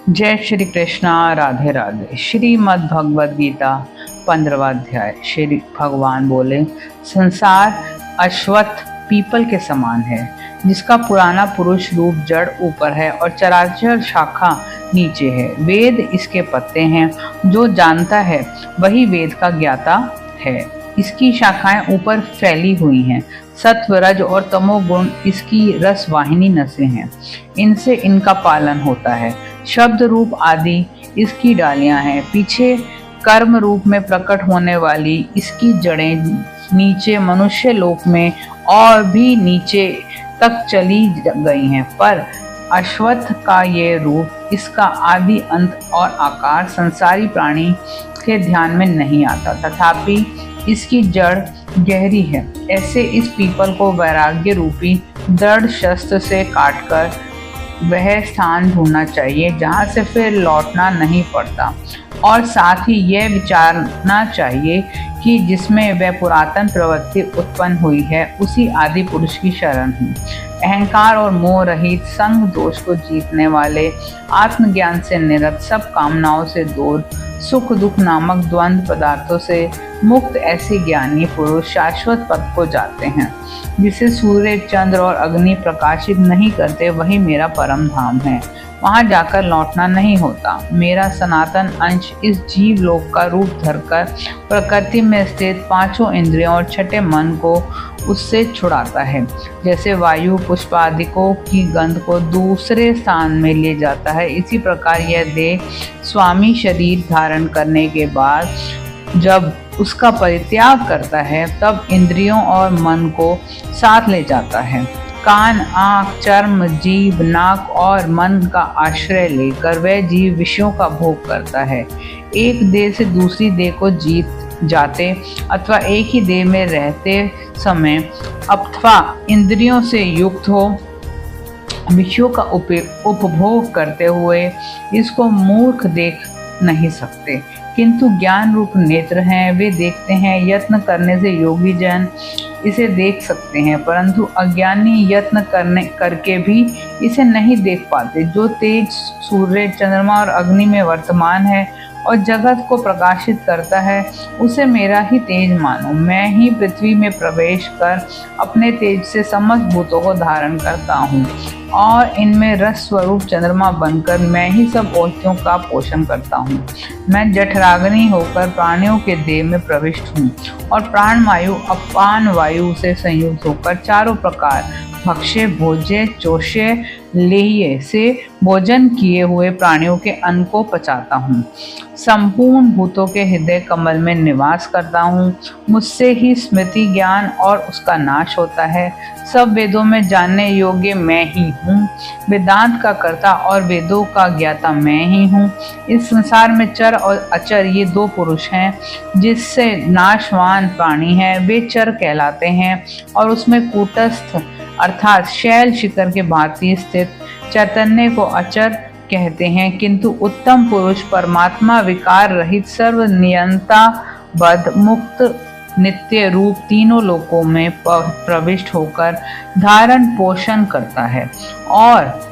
जय श्री कृष्णा, राधे राधे। श्रीमद् भगवद गीता 15वां अध्याय। श्री भगवान बोले, संसार अश्वत्थ पीपल के समान है, जिसका पुराना पुरुष रूप जड़ ऊपर है और चराचर शाखा नीचे है। वेद इसके पत्ते हैं, जो जानता है वही वेद का ज्ञाता है। इसकी शाखाएं ऊपर फैली हुई हैं। सत्व, रज और तमोगुण इसकी रस वाहिनी नसें हैं, इनसे इनका पालन होता है। शब्द रूप आदि इसकी डालियां हैं। पीछे कर्म रूप में प्रकट होने वाली इसकी जड़ें नीचे मनुष्य लोक में और भी नीचे तक चली गई हैं, पर अश्वत्थ का ये रूप, इसका आदि अंत और आकार संसारी प्राणी के ध्यान में नहीं आता, तथापि इसकी जड़ गहरी है। ऐसे इस पीपल को वैराग्य रूपी दृढ़ शस्त्र से काटकर वह स्थान ढूंढना चाहिए जहाँ से फिर लौटना नहीं पड़ता, और साथ ही यह विचारना चाहिए कि जिसमें वह पुरातन प्रवृत्ति उत्पन्न हुई है, उसी आदि पुरुष की शरण हूँ। अहंकार और मोह रहित, संग दोष को जीतने वाले, आत्मज्ञान से निरत, सब कामनाओं से दूर, सुख दुख नामक द्वंद्व पदार्थों से मुक्त ऐसे ज्ञानी पुरुष शाश्वत पद को जाते हैं। जिसे सूर्य, चंद्र और अग्नि प्रकाशित नहीं करते, वही मेरा परम धाम है। वहां जाकर लौटना नहीं होता। मेरा सनातन अंश इस जीव लोक का रूप धरकर प्रकृति में स्थित पांचों इंद्रियों और छठे मन को उससे छुड़ाता है। जैसे वायु पुष्पादिकों की गंध को दूसरे स्थान में ले जाता है, इसी प्रकार यह देह स्वामी शरीर धारण करने के बाद जब उसका परित्याग करता है, तब इंद्रियों और मन को साथ ले जाता है। कान, आँख, चर्म, जीभ, नाक और मन का आश्रय लेकर वह जीव विषयों का भोग करता है। एक देह से दूसरी देह को जीत जाते अथवा एक ही देह में रहते समय अथवा इंद्रियों से युक्त हो विषयों का उपभोग करते हुए इसको मूर्ख देख नहीं सकते, किंतु ज्ञान रूप नेत्र हैं, वे देखते हैं। यत्न करने से योगी जन इसे देख सकते हैं, परंतु अज्ञानी यत्न करके भी इसे नहीं देख पाते। जो तेज सूर्य, चंद्रमा और अग्नि में वर्तमान है और जगत को प्रकाशित करता है, उसे मेरा ही तेज मानो। मैं ही पृथ्वी में प्रवेश कर अपने तेज से समस्त भूतों को धारण करता हूँ, और इनमें रस स्वरूप चंद्रमा बनकर मैं ही सब औषधियों का पोषण करता हूँ। मैं जठराग्नि होकर प्राणियों के देह में प्रविष्ट हूँ, और प्राण वायु अपान वायु से संयुक्त होकर चारों प्रकार भक्ष्य, भोज्य, चोष्य, लेह्य से भोजन किए हुए प्राणियों के अन्न को पचाता हूँ। संपूर्ण भूतों के हृदय कमल में निवास करता हूँ। मुझसे ही स्मृति, ज्ञान और उसका नाश होता है। सब वेदों में जानने योग्य मैं ही हूँ। वेदांत का कर्ता और वेदों का ज्ञाता मैं ही हूँ। इस संसार में चर और अचर ये दो पुरुष हैं, जिससे नाशवान प्राणी है वे चर कहलाते हैं, और उसमें कूटस्थ अर्थात शैल शिखर के भांति स्थित चैतन्य को अचर कहते हैं, किंतु उत्तम पुरुष परमात्मा विकार रहित सर्वनियंता बद्ध मुक्त नित्य रूप तीनों लोकों में प्रविष्ट होकर धारण पोषण करता है, और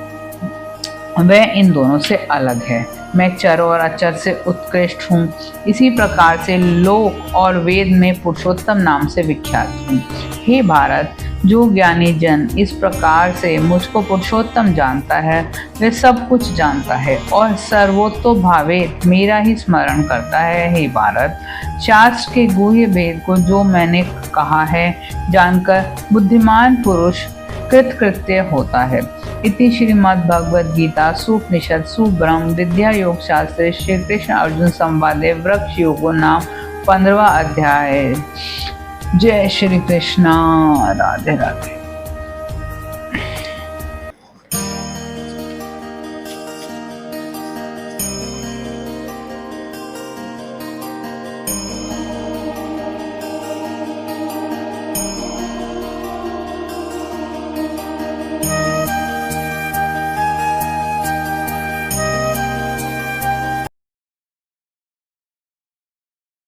वह इन दोनों से अलग है। मैं चर और अचर से उत्कृष्ट हूँ। इसी प्रकार से लोक और वेद में पुरुषोत्तम नाम से विख्यात हूँ। हे भारत, जो ज्ञानी जन इस प्रकार से मुझको पुरुषोत्तम जानता है, वह सब कुछ जानता है और सर्वोत्तो भावे मेरा ही स्मरण करता है। हे भारत, शास्त्र के गुह्य भेद को जो मैंने कहा है जानकर बुद्धिमान पुरुष कृतकृत्य होता है। इति श्रीमद् भगवद गीता सुपनिषद सुब्रह्म विद्या योग शास्त्र श्री कृष्ण अर्जुन संवादे वृक्ष योगो नाम 15वां अध्याय। जय श्री कृष्णा, राधे राधे।